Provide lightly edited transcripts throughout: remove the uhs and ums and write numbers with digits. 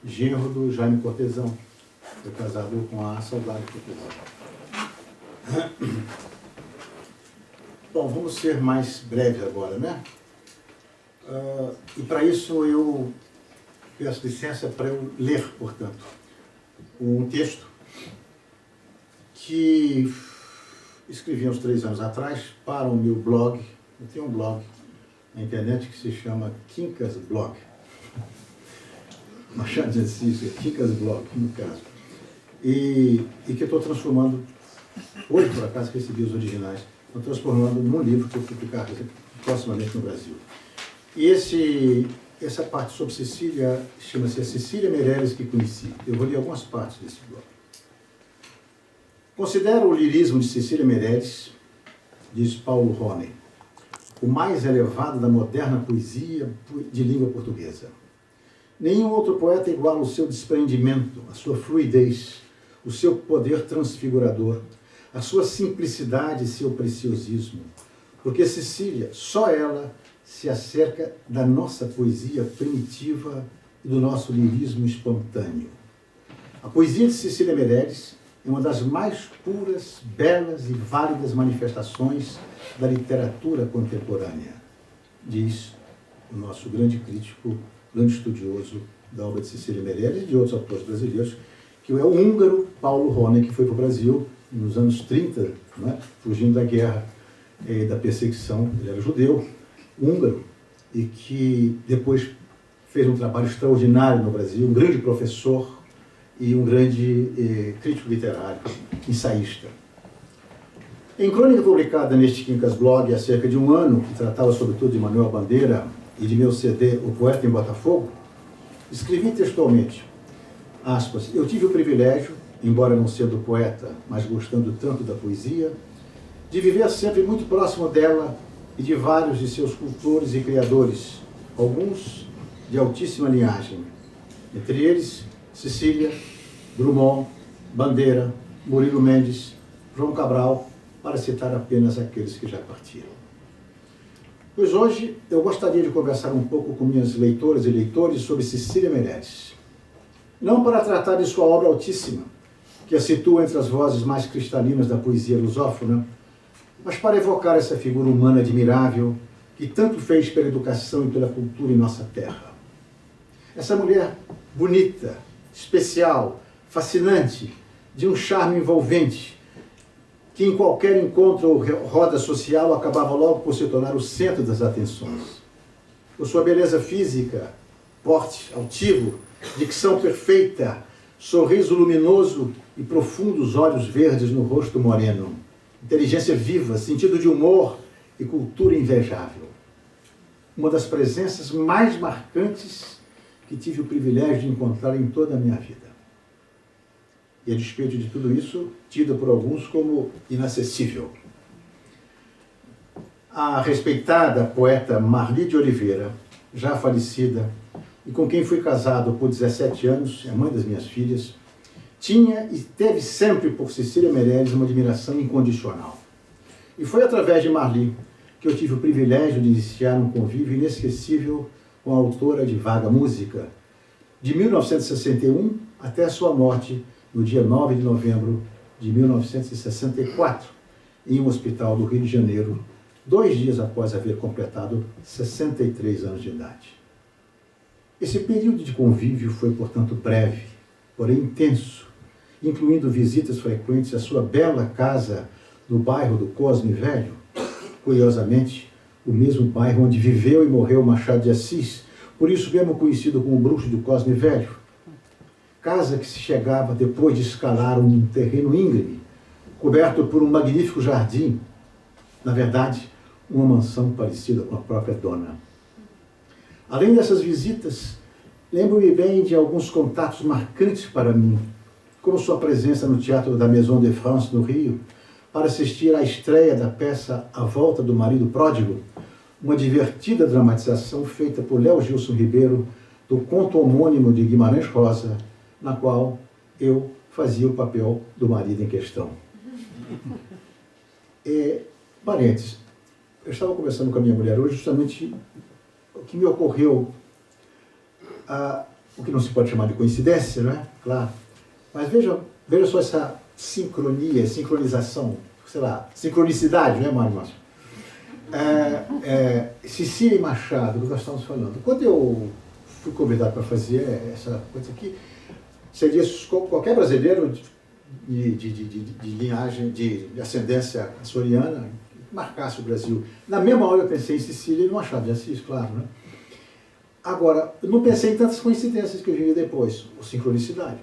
genro do Jaime Cortesão. Foi casado com a Saudade Cortesão. Bom, vamos ser mais breves agora, né? E para isso eu peço licença para eu ler, portanto, um texto que escrevi uns 3 anos atrás para o meu blog. Eu tenho um blog na internet que se chama Quincas Blog. Machado de Assis, Quincas Blog, no caso. E que eu estou transformando, hoje por acaso recebi os originais, estou transformando num livro que eu vou publicar proximamente no Brasil. E essa parte sobre Cecília chama-se A Cecília Meirelles que Conheci. Eu vou ler algumas partes desse blog. Considero o lirismo de Cecília Meirelles, diz Paulo Rone, o mais elevado da moderna poesia de língua portuguesa. Nenhum outro poeta iguala o seu desprendimento, a sua fluidez, o seu poder transfigurador, a sua simplicidade e seu preciosismo. Porque Cecília, só ela, se acerca da nossa poesia primitiva e do nosso lirismo espontâneo. A poesia de Cecília Meirelles é uma das mais puras, belas e válidas manifestações da literatura contemporânea, diz o nosso grande crítico, grande estudioso da obra de Cecília Meirelles e de outros autores brasileiros, que é o húngaro Paulo Rone, que foi para o Brasil nos anos 30, né, fugindo da guerra e da perseguição. Ele era judeu, húngaro, e que depois fez um trabalho extraordinário no Brasil, um grande professor e um grande crítico literário, ensaísta. Em crônica publicada neste Quincas Blog há cerca de 1 ano, que tratava sobretudo de Manuel Bandeira e de meu CD, O Poeta em Botafogo, escrevi textualmente, aspas, eu tive o privilégio, embora não sendo poeta, mas gostando tanto da poesia, de viver sempre muito próximo dela e de vários de seus cultores e criadores, alguns de altíssima linhagem, entre eles Cecília, Drummond, Bandeira, Murilo Mendes, João Cabral, para citar apenas aqueles que já partiram. Pois hoje eu gostaria de conversar um pouco com minhas leitoras e leitores sobre Cecília Meirelles. Não para tratar de sua obra altíssima, que a situa entre as vozes mais cristalinas da poesia lusófona, mas para evocar essa figura humana admirável que tanto fez pela educação e pela cultura em nossa terra. Essa mulher bonita, especial, fascinante, de um charme envolvente, que em qualquer encontro ou roda social acabava logo por se tornar o centro das atenções. Por sua beleza física, porte altivo, dicção perfeita, sorriso luminoso e profundos olhos verdes no rosto moreno, inteligência viva, sentido de humor e cultura invejável. Uma das presenças mais marcantes que tive o privilégio de encontrar em toda a minha vida. E a despeito de tudo isso, tida por alguns como inacessível. A respeitada poeta Marli de Oliveira, já falecida, e com quem fui casado por 17 anos, é a mãe das minhas filhas, tinha e teve sempre por Cecília Meirelles uma admiração incondicional. E foi através de Marli que eu tive o privilégio de iniciar um convívio inesquecível com a autora de Vaga Música, de 1961 até a sua morte, no dia 9 de novembro de 1964, em um hospital do Rio de Janeiro, 2 dias após haver completado 63 anos de idade. Esse período de convívio foi, portanto, breve, porém intenso, incluindo visitas frequentes à sua bela casa no bairro do Cosme Velho, curiosamente, o mesmo bairro onde viveu e morreu Machado de Assis, por isso mesmo conhecido como o Bruxo do Cosme Velho. Casa que se chegava depois de escalar um terreno íngreme, coberto por um magnífico jardim, na verdade, uma mansão parecida com a própria dona. Além dessas visitas, lembro-me bem de alguns contatos marcantes para mim, como sua presença no Teatro da Maison de France, no Rio, para assistir à estreia da peça A Volta do Marido Pródigo, uma divertida dramatização feita por Léo Gilson Ribeiro do conto homônimo de Guimarães Rosa, na qual eu fazia o papel do marido em questão. Parênteses, eu estava conversando com a minha mulher hoje justamente o que me ocorreu o que não se pode chamar de coincidência, não é? Claro. Mas veja só essa sincronia, sincronização, sei lá, sincronicidade, não é, Mário Márcio? Cecília e Machado, que nós estamos falando. Quando eu fui convidado para fazer essa coisa aqui, seria qualquer brasileiro de linhagem, de ascendência açoriana, que marcasse o Brasil. Na mesma hora eu pensei em Cecília e no Machado de Assis, claro, né? Agora, eu não pensei em tantas coincidências que eu vivi depois, ou sincronicidade.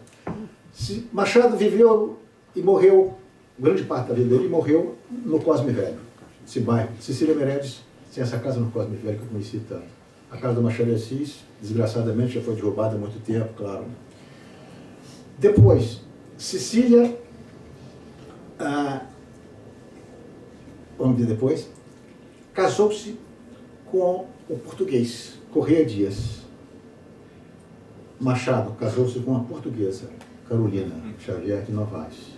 Machado viveu e morreu, grande parte da vida dele, morreu no Cosme Velho, esse bairro. Cecília Meirelles tem essa casa no Cosme Velho que eu conheci tanto. A casa do Machado de Assis, desgraçadamente, já foi derrubada há muito tempo, claro. Depois, Cecília, vamos dizer depois, casou-se com o português, Correia Dias. Machado casou-se com a portuguesa, Carolina Xavier de Novaes.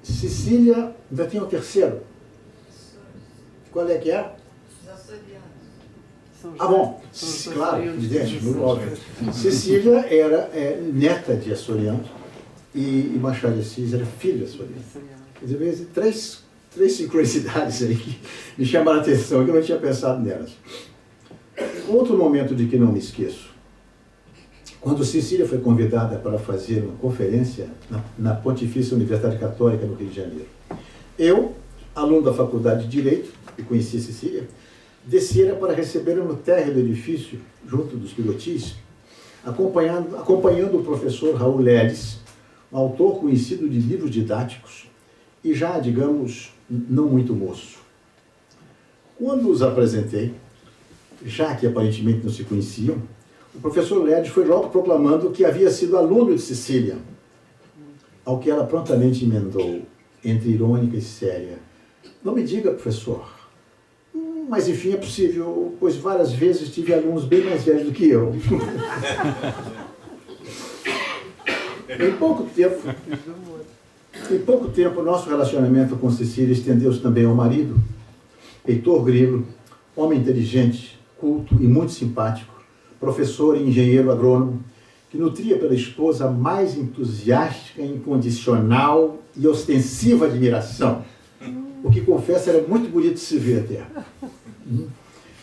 Cecília, ainda tem o terceiro. Qual é que é? Os açorianos. Bom, claro, evidente, óbvio. Cecília era neta de açorianos e Machado de Assis era filho de açoriano. Quer dizer, três sincronicidades aí que me chamaram a atenção, que eu não tinha pensado nelas. Outro momento de que não me esqueço, quando Cecília foi convidada para fazer uma conferência na Pontifícia Universidade Católica no Rio de Janeiro. Eu, aluno da Faculdade de Direito, que conheci Cecília, descera para recebê-la no térreo do edifício, junto dos pilotis, acompanhando o professor Raul Leles, um autor conhecido de livros didáticos e já, digamos, não muito moço. Quando os apresentei, já que aparentemente não se conheciam, o professor Leles foi logo proclamando que havia sido aluno de Cecília, ao que ela prontamente emendou, entre irônica e séria: "Não me diga, professor, mas enfim, é possível, pois várias vezes tive alunos bem mais velhos do que eu." Em pouco tempo, nosso relacionamento com Cecília estendeu-se também ao marido, Heitor Grilo, homem inteligente, culto e muito simpático, professor e engenheiro agrônomo, que nutria pela esposa a mais entusiástica, incondicional e ostensiva admiração, o que, confesso, era muito bonito de se ver até.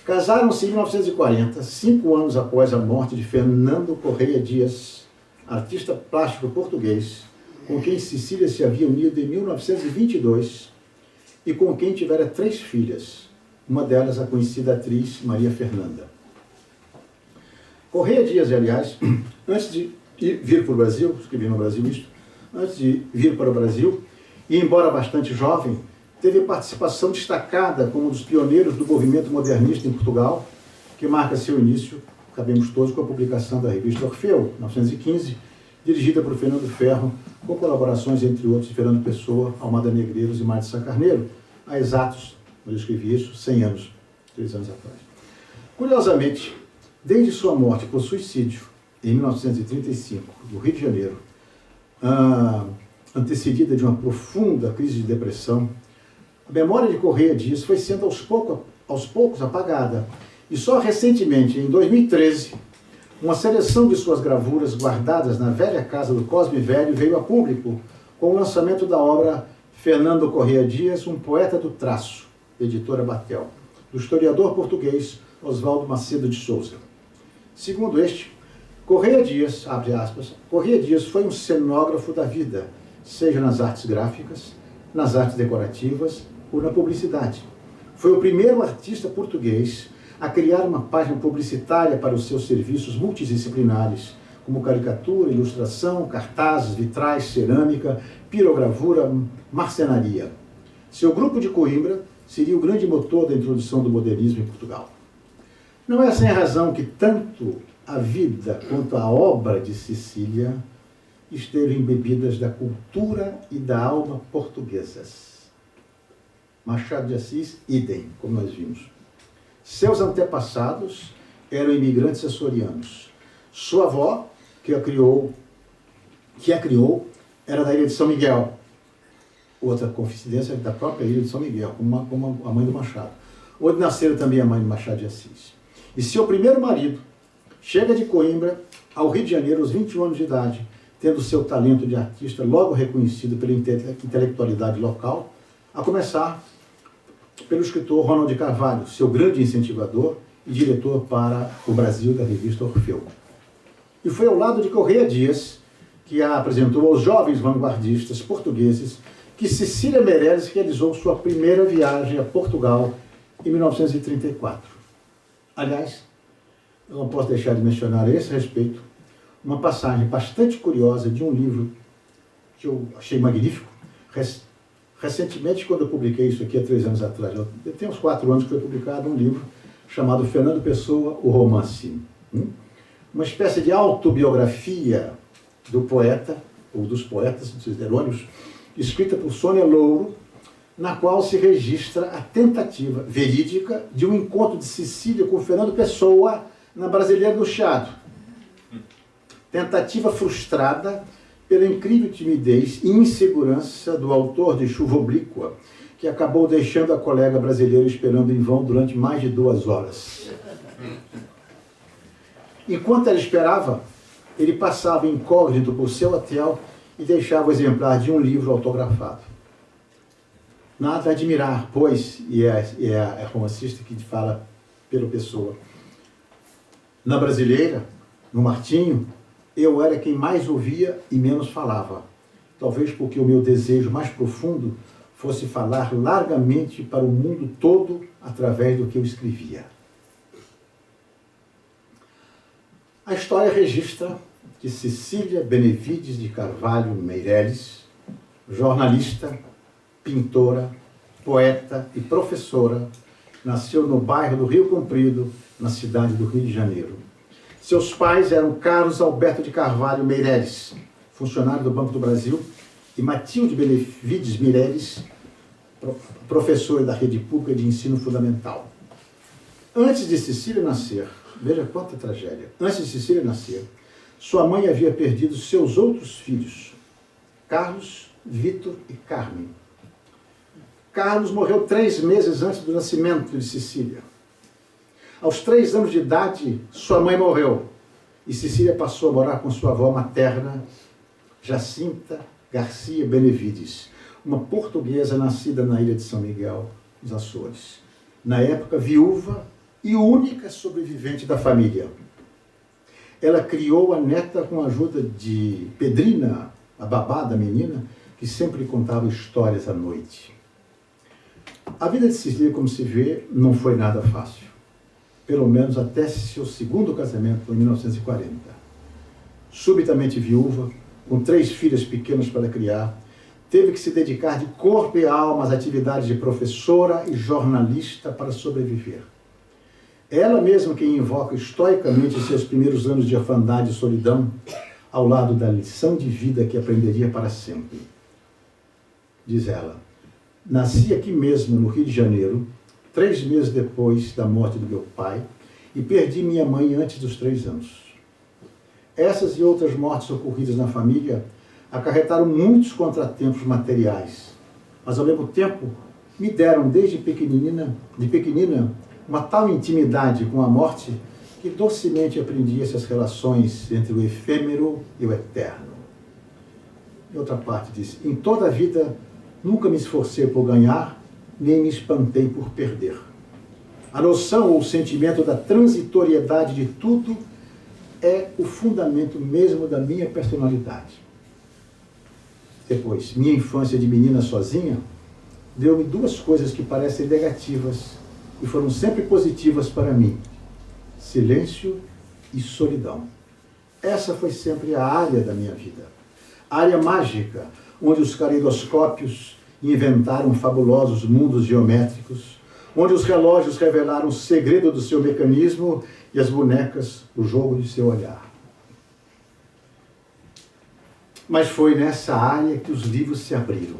Casaram-se em 1940, 5 anos após a morte de Fernando Correia Dias, artista plástico português, com quem Cecília se havia unido em 1922 e com quem tivera 3 filhas, uma delas a conhecida atriz Maria Fernanda. Correia Dias, aliás, antes de vir para o Brasil, escrevi no Brasil isto, antes de vir para o Brasil, e embora bastante jovem, teve participação destacada como um dos pioneiros do movimento modernista em Portugal, que marca seu início, sabemos todos, com a publicação da revista Orfeu, 1915, dirigida por Fernando Ferro, com colaborações, entre outros, de Fernando Pessoa, Almada Negreiros e Mário de Sá Carneiro, há exatos, quando eu escrevi isso, 100 anos, 3 anos atrás. Curiosamente, desde sua morte por suicídio, em 1935, no Rio de Janeiro, antecedida de uma profunda crise de depressão, a memória de Correia Dias foi sendo aos poucos apagada. E só recentemente, em 2013, uma seleção de suas gravuras guardadas na velha casa do Cosme Velho veio a público com o lançamento da obra Fernando Correia Dias, um poeta do traço, editora Batel, do historiador português Oswaldo Macedo de Souza. Segundo este, Correia Dias, abre aspas, Correia Dias foi um cenógrafo da vida, seja nas artes gráficas, nas artes decorativas ou na publicidade. Foi o primeiro artista português a criar uma página publicitária para os seus serviços multidisciplinares, como caricatura, ilustração, cartazes, vitrais, cerâmica, pirogravura, marcenaria. Seu grupo de Coimbra seria o grande motor da introdução do modernismo em Portugal. Não é sem razão que tanto a vida quanto a obra de Cecília esteve embebidas da cultura e da alma portuguesas. Machado de Assis, idem, como nós vimos. Seus antepassados eram imigrantes açorianos. Sua avó, que a criou, era da ilha de São Miguel. Outra coincidência da própria ilha de São Miguel, como a mãe do Machado. Onde nasceram também a mãe de Machado de Assis. E seu primeiro marido, chega de Coimbra ao Rio de Janeiro aos 21 anos de idade, tendo seu talento de artista logo reconhecido pela intelectualidade local, a começar pelo escritor Ronald de Carvalho, seu grande incentivador e diretor para o Brasil da revista Orfeu. E foi ao lado de Correia Dias que a apresentou aos jovens vanguardistas portugueses que Cecília Meirelles realizou sua primeira viagem a Portugal em 1934. Aliás, eu não posso deixar de mencionar a esse respeito uma passagem bastante curiosa de um livro que eu achei magnífico. Recentemente, quando eu publiquei isso aqui há 3 anos atrás, tem uns 4 anos que foi publicado um livro chamado Fernando Pessoa, o Romance. Uma espécie de autobiografia do poeta, ou dos poetas, dos herônimos, escrita por Sônia Louro, na qual se registra a tentativa verídica de um encontro de Cecília com Fernando Pessoa na Brasileira do Chiado. Tentativa frustrada pela incrível timidez e insegurança do autor de Chuva Oblíqua, que acabou deixando a colega brasileira esperando em vão durante mais de 2 horas. Enquanto ela esperava, ele passava incógnito por seu hotel e deixava o exemplar de um livro autografado. Nada a admirar, pois, e é a romancista que fala pela Pessoa, na Brasileira, no Martinho, eu era quem mais ouvia e menos falava. Talvez porque o meu desejo mais profundo fosse falar largamente para o mundo todo através do que eu escrevia. A história registra que Cecília Benevides de Carvalho Meirelles, jornalista, pintora, poeta e professora, nasceu no bairro do Rio Comprido, na cidade do Rio de Janeiro. Seus pais eram Carlos Alberto de Carvalho Meirelles, funcionário do Banco do Brasil, e Matilde Benevides Meirelles, professora da rede pública de ensino fundamental. Antes de Cecília nascer, veja quanta tragédia, antes de Cecília nascer, sua mãe havia perdido seus outros filhos, Carlos, Vitor e Carmen. Carlos morreu 3 meses antes do nascimento de Cecília. Aos 3 anos de idade, sua mãe morreu e Cecília passou a morar com sua avó materna, Jacinta Garcia Benevides, uma portuguesa nascida na ilha de São Miguel, nos Açores. Na época, viúva e única sobrevivente da família. Ela criou a neta com a ajuda de Pedrina, a babá da menina, que sempre lhe contava histórias à noite. A vida de Cecília, como se vê, não foi nada fácil. Pelo menos até seu segundo casamento, em 1940. Subitamente viúva, com 3 filhas pequenas para criar, teve que se dedicar de corpo e alma às atividades de professora e jornalista para sobreviver. Ela mesma quem invoca estoicamente seus primeiros anos de orfandade e solidão, ao lado da lição de vida que aprenderia para sempre. Diz ela, nasci aqui mesmo, no Rio de Janeiro, 3 meses depois da morte do meu pai, e perdi minha mãe antes dos 3 anos. Essas e outras mortes ocorridas na família acarretaram muitos contratempos materiais, mas ao mesmo tempo me deram desde pequenina, uma tal intimidade com a morte que docemente aprendi essas relações entre o efêmero e o eterno. E outra parte diz, em toda a vida nunca me esforcei por ganhar, nem me espantei por perder. A noção ou o sentimento da transitoriedade de tudo é o fundamento mesmo da minha personalidade. Depois, minha infância de menina sozinha deu-me 2 coisas que parecem negativas e foram sempre positivas para mim: silêncio e solidão. Essa foi sempre a área da minha vida. A área mágica, onde os caleidoscópios inventaram fabulosos mundos geométricos, onde os relógios revelaram o segredo do seu mecanismo e as bonecas o jogo de seu olhar. Mas foi nessa área que os livros se abriram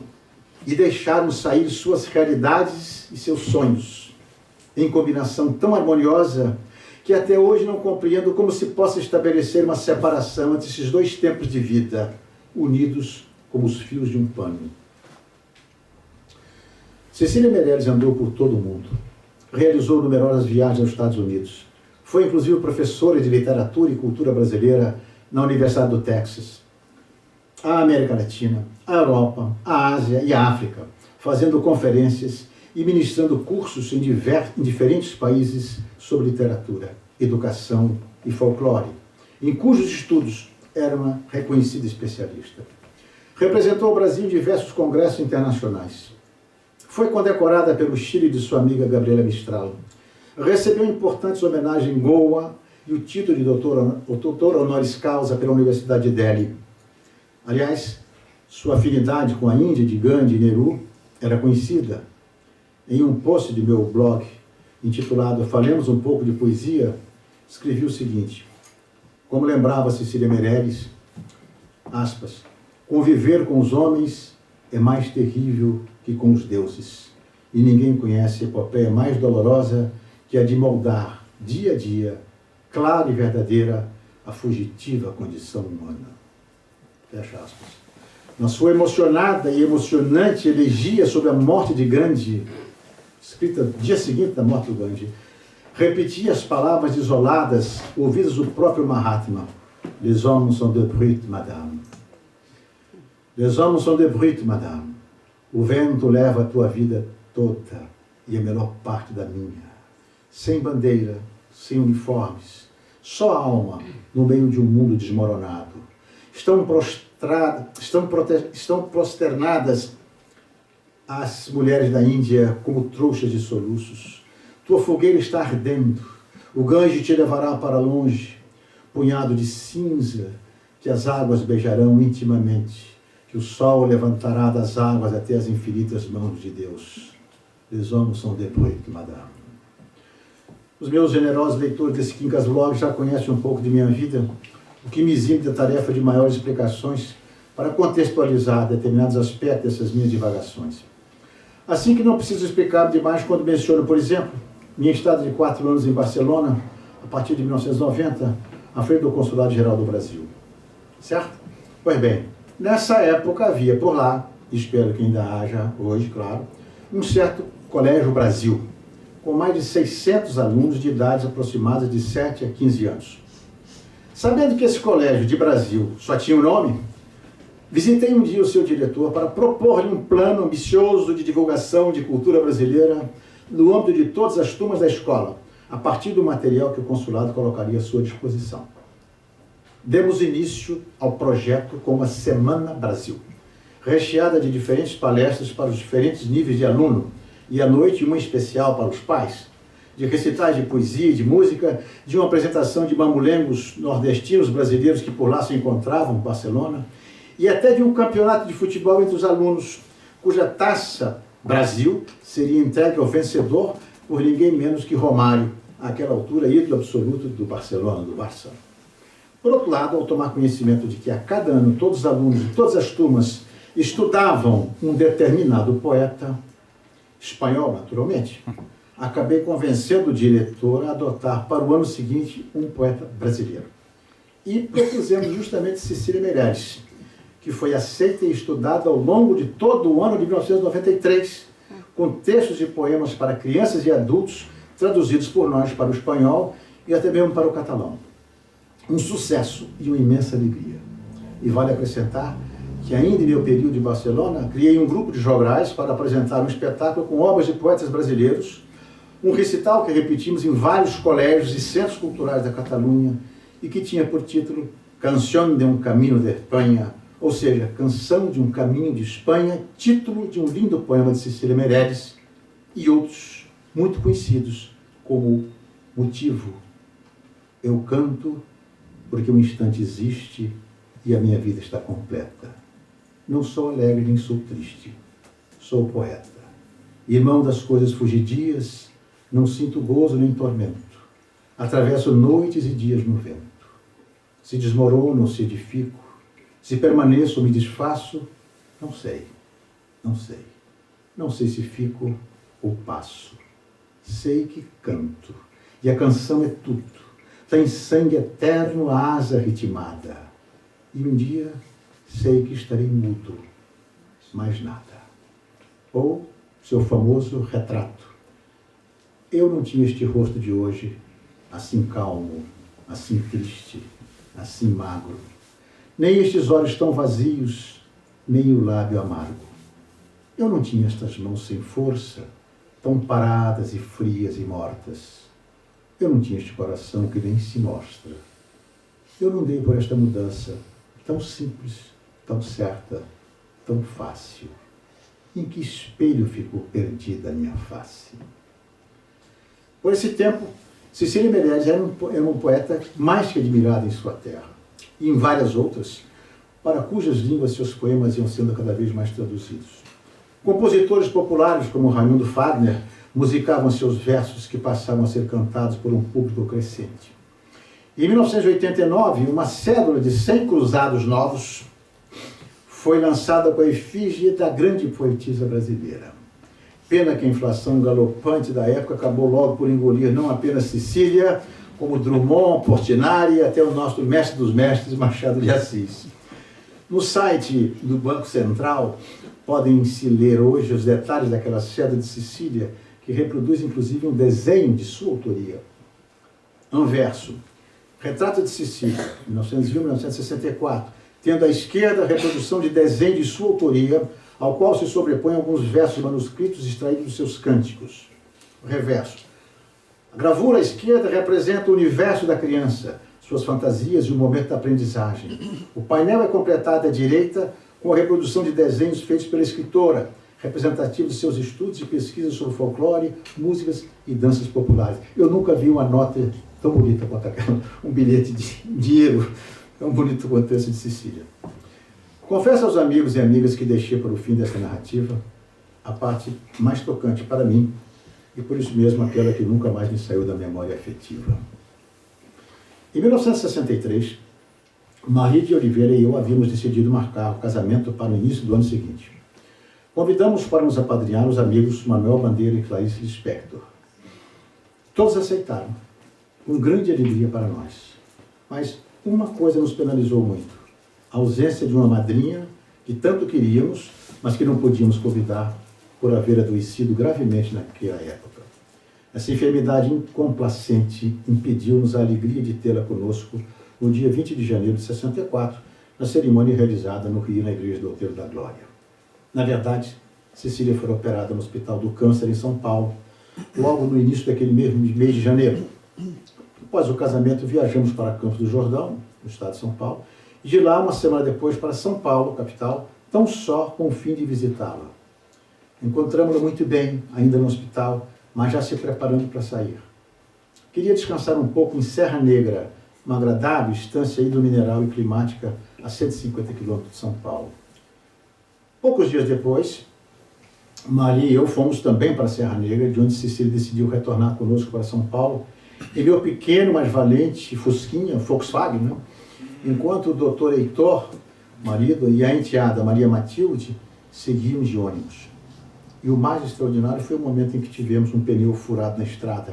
e deixaram sair suas realidades e seus sonhos, em combinação tão harmoniosa que até hoje não compreendo como se possa estabelecer uma separação entre esses 2 tempos de vida, unidos como os fios de um pano. Cecília Meirelles andou por todo o mundo, realizou numerosas viagens aos Estados Unidos, Foi inclusive professora de literatura e cultura brasileira na Universidade do Texas. A América Latina, a Europa, a Ásia e a África, fazendo conferências e ministrando cursos em diferentes países sobre literatura, educação e folclore, em cujos estudos era uma reconhecida especialista. Representou o Brasil em diversos congressos internacionais. Foi condecorada pelo Chile de sua amiga Gabriela Mistral. Recebeu importantes homenagens em Goa e o título de doutor honoris causa pela Universidade de Delhi. Aliás, sua afinidade com a Índia de Gandhi e Nehru era conhecida. Em um post de meu blog, intitulado Falemos um pouco de poesia, escrevi o seguinte: como lembrava Cecília Meirelles, aspas, conviver com os homens é mais terrível que com os deuses, e ninguém conhece a epopeia mais dolorosa que a de moldar, dia a dia, clara e verdadeira, a fugitiva condição humana. Fecha aspas. Na sua emocionada e emocionante elegia sobre a morte de Gandhi, escrita no dia seguinte da morte do Gandhi, repetia as palavras isoladas, ouvidas do próprio Mahatma. Les hommes sont de brutes, madame. Les hommes sont de brutes, madame. O vento leva a tua vida toda e a melhor parte da minha. Sem bandeira, sem uniformes, só a alma no meio de um mundo desmoronado. Estão prosternadas as mulheres da Índia como trouxas de soluços. Tua fogueira está ardendo. O Gange te levará para longe, punhado de cinza que as águas beijarão intimamente, que o sol levantará das águas até as infinitas mãos de Deus. Les hommes sont des brutes, madame. Os meus generosos leitores desse Quincas Vlog já conhecem um pouco de minha vida, o que me exime da tarefa de maiores explicações para contextualizar determinados aspectos dessas minhas divagações. Assim que não preciso explicar demais quando menciono, por exemplo, minha estada de 4 anos em Barcelona, a partir de 1990, à frente do Consulado-Geral do Brasil. Certo? Pois bem, nessa época havia por lá, espero que ainda haja hoje, claro, um certo Colégio Brasil, com mais de 600 alunos de idades aproximadas de 7 a 15 anos. Sabendo que esse colégio de Brasil só tinha um nome, visitei um dia o seu diretor para propor-lhe um plano ambicioso de divulgação de cultura brasileira no âmbito de todas as turmas da escola, a partir do material que o consulado colocaria à sua disposição. Demos início ao projeto com a Semana Brasil, recheada de diferentes palestras para os diferentes níveis de aluno, e à noite uma especial para os pais, de recitais de poesia e de música, de uma apresentação de mamulengos nordestinos brasileiros que por lá se encontravam em Barcelona, e até de um campeonato de futebol entre os alunos, cuja taça Brasil seria entregue ao vencedor por ninguém menos que Romário, àquela altura ídolo absoluto do Barcelona, do Barça. Por outro lado, ao tomar conhecimento de que a cada ano todos os alunos de todas as turmas estudavam um determinado poeta, espanhol naturalmente, acabei convencendo o diretor a adotar para o ano seguinte um poeta brasileiro. E propusemos justamente Cecília Meirelles, que foi aceita e estudada ao longo de todo o ano de 1993, com textos e poemas para crianças e adultos, traduzidos por nós para o espanhol e até mesmo para o catalão. Um sucesso e uma imensa alegria. E vale acrescentar que ainda em meu período de Barcelona, criei um grupo de jograis para apresentar um espetáculo com obras de poetas brasileiros, um recital que repetimos em vários colégios e centros culturais da Catalunha e que tinha por título Canción de un Camino de Espanha, ou seja, Canção de um Caminho de Espanha, título de um lindo poema de Cecília Meirelles e outros muito conhecidos como Motivo. Eu canto porque um instante existe e a minha vida está completa. Não sou alegre nem sou triste, sou poeta. Irmão das coisas fugidias, não sinto gozo nem tormento. Atravesso noites e dias no vento. Se desmorono ou se edifico, se permaneço ou me desfaço, não sei, não sei. Não sei se fico ou passo. Sei que canto, e a canção é tudo. Tem sangue eterno, asa ritmada. E um dia sei que estarei mudo, mais nada. Ou seu famoso retrato. Eu não tinha este rosto de hoje, assim calmo, assim triste, assim magro. Nem estes olhos tão vazios, nem o lábio amargo. Eu não tinha estas mãos sem força, tão paradas e frias e mortas. Eu não tinha este coração que nem se mostra. Eu não dei por esta mudança tão simples, tão certa, tão fácil. Em que espelho ficou perdida a minha face? Por esse tempo, Cecília Meirelles era um poeta mais que admirado em sua terra, e em várias outras, para cujas línguas seus poemas iam sendo cada vez mais traduzidos. Compositores populares como Raimundo Fagner musicavam seus versos que passavam a ser cantados por um público crescente. Em 1989, uma cédula de 100 cruzados novos foi lançada com a efígie da grande poetisa brasileira. Pena que a inflação galopante da época acabou logo por engolir não apenas Cecília, como Drummond, Portinari e até o nosso mestre dos mestres, Machado de Assis. No site do Banco Central, podem-se ler hoje os detalhes daquela cédula de Cecília, que reproduz inclusive um desenho de sua autoria. Anverso. Retrato de Cecília, 1901-1964, tendo à esquerda a reprodução de desenho de sua autoria, ao qual se sobrepõem alguns versos manuscritos extraídos dos seus cânticos. Reverso. A gravura à esquerda representa o universo da criança, suas fantasias e o momento da aprendizagem. O painel é completado à direita com a reprodução de desenhos feitos pela escritora, representativo de seus estudos e pesquisas sobre folclore, músicas e danças populares. Eu nunca vi uma nota tão bonita quanto aquela, um bilhete de dinheiro tão bonito quanto esse de Cecília. Confesso aos amigos e amigas que deixei para o fim dessa narrativa a parte mais tocante para mim e por isso mesmo aquela que nunca mais me saiu da memória afetiva. Em 1963, Marie de Oliveira e eu havíamos decidido marcar o casamento para o início do ano seguinte. Convidamos para nos apadrinhar os amigos Manuel Bandeira e Clarice Lispector. Todos aceitaram, com grande alegria para nós. Mas uma coisa nos penalizou muito: a ausência de uma madrinha que tanto queríamos, mas que não podíamos convidar por haver adoecido gravemente naquela época. Essa enfermidade incomplacente impediu-nos a alegria de tê-la conosco no dia 20 de janeiro de 64, na cerimônia realizada no Rio, na Igreja do Outeiro da Glória. Na verdade, Cecília foi operada no Hospital do Câncer, em São Paulo, logo no início daquele mesmo mês de janeiro. Após o casamento, viajamos para Campos do Jordão, no estado de São Paulo, e de lá, uma semana depois, para São Paulo, capital, tão só com o fim de visitá-la. Encontramos-la muito bem, ainda no hospital, mas já se preparando para sair. Queria descansar um pouco em Serra Negra, uma agradável estância hidromineral e climática a 150 quilômetros de São Paulo. Poucos dias depois, Maria e eu fomos também para Serra Negra, de onde Cecília decidiu retornar conosco para São Paulo, em meu pequeno, mas valente Fusquinha, Volkswagen, né? Enquanto o doutor Heitor, marido, e a enteada Maria Matilde seguiam de ônibus. E o mais extraordinário foi o momento em que tivemos um pneu furado na estrada.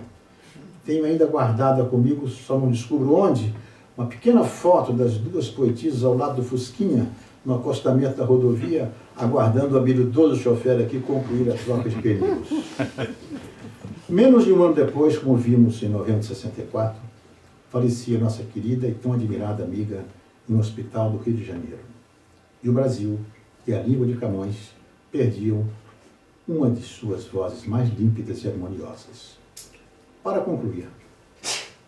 Tenho ainda guardada comigo, só não descubro onde, uma pequena foto das duas poetisas ao lado do Fusquinha, no acostamento da rodovia, aguardando o habilidoso chofer aqui concluir a troca de pneus. Menos de um ano depois, como vimos em novembro de 64, falecia nossa querida e tão admirada amiga em um hospital do Rio de Janeiro. E o Brasil e a língua de Camões perdiam uma de suas vozes mais límpidas e harmoniosas. Para concluir,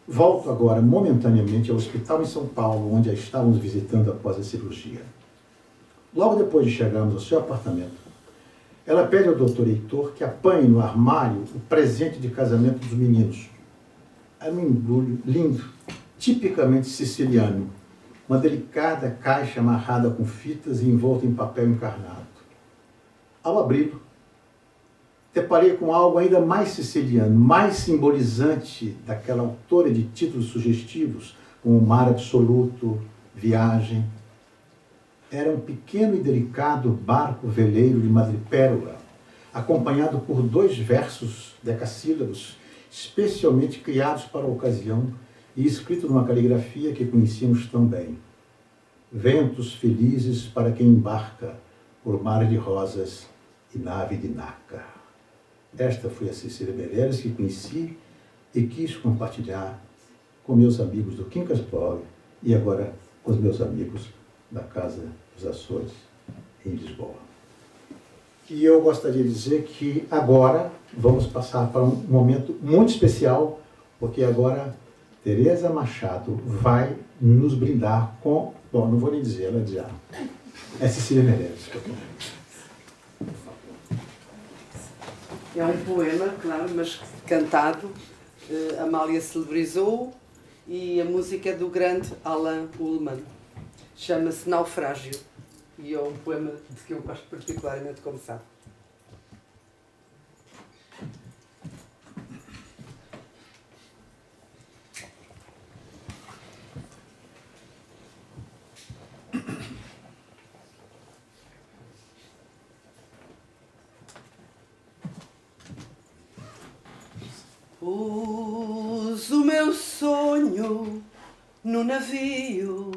volto agora momentaneamente ao hospital em São Paulo, onde a estávamos visitando após a cirurgia. Logo depois de chegarmos ao seu apartamento, ela pede ao doutor Heitor que apanhe no armário o presente de casamento dos meninos. Era um embrulho lindo, tipicamente siciliano, uma delicada caixa amarrada com fitas e envolta em papel encarnado. Ao abri-lo, deparei com algo ainda mais siciliano, mais simbolizante daquela autora de títulos sugestivos, como Mar Absoluto, Viagem. Era um pequeno e delicado barco veleiro de madrepérola, acompanhado por 2 versos decassílabos, especialmente criados para a ocasião e escrito numa caligrafia que conhecíamos tão bem. Ventos felizes para quem embarca por mar de rosas e nave de Nácar. Esta foi a Cecília Meirelles que conheci e quis compartilhar com meus amigos do Quincas Blog e agora com os meus amigos da Casa dos Açores, em Lisboa. E eu gostaria de dizer que agora vamos passar para um momento muito especial, porque agora Tereza Machado vai nos brindar com... Bom, não vou nem dizer, ela já. É Cecília Meirelles. É um poema, claro, mas cantado. Amália celebrizou e a música é do grande Alan Ullman. Chama-se Naufrágio e é um poema de que eu gosto particularmente, como sabe. Pus o meu sonho no navio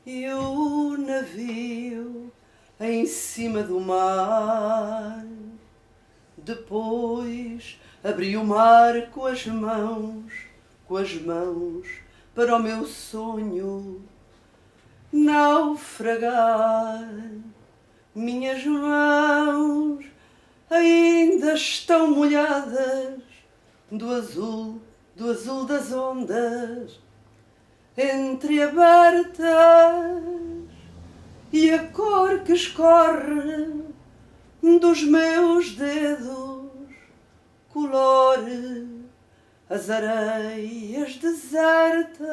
e o navio em cima do mar. Depois abri o mar com as mãos para o meu sonho naufragar. Minhas mãos ainda estão molhadas do azul das ondas entreabertas, e a cor que escorre dos meus dedos colore as areias desertas,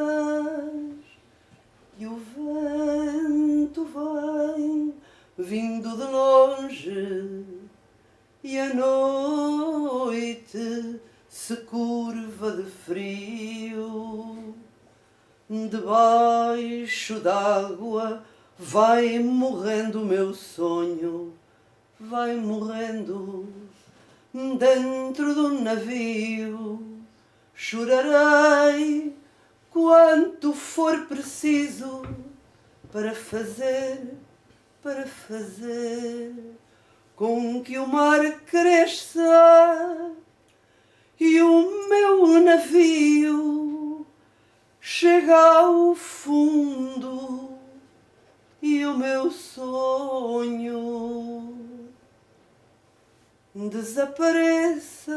e o vento vem vindo de longe, e a noite se curva de frio. Debaixo d'água vai morrendo o meu sonho, vai morrendo dentro do navio. Chorarei quanto for preciso para fazer com que o mar cresça e o meu navio chega ao fundo e o meu sonho desapareça.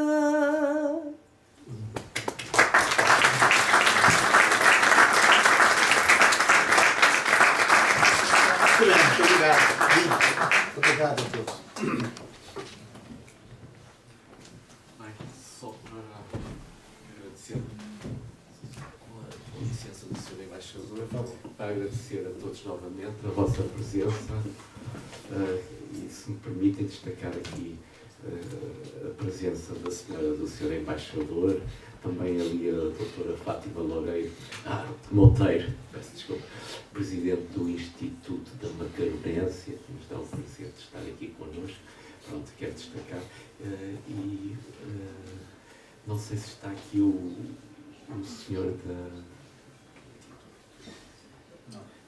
Muito obrigado. Obrigado a todos. Só para agradecer, com a licença do Sr. Embaixador, para agradecer a todos novamente a vossa presença e, se me permitem, destacar aqui a presença da senhora do Sr. Embaixador, também ali a doutora Fátima Monteiro, peço desculpa, presidente do Instituto da Macaronense, que nos dá o prazer de estar aqui connosco. Pronto, quero destacar. Não sei se está aqui o senhor da...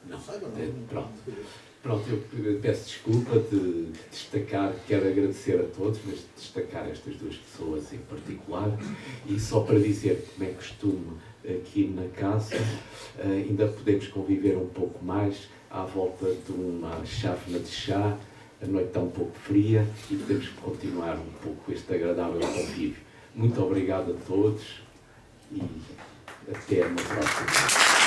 Não. Pronto, eu peço desculpa de destacar, quero agradecer a todos, mas destacar estas duas pessoas em particular, e só para dizer, como é costume aqui na casa, ainda podemos conviver um pouco mais à volta de uma chávena de chá. A noite está um pouco fria e podemos continuar um pouco este agradável convívio. Muito obrigado a todos e até uma próxima.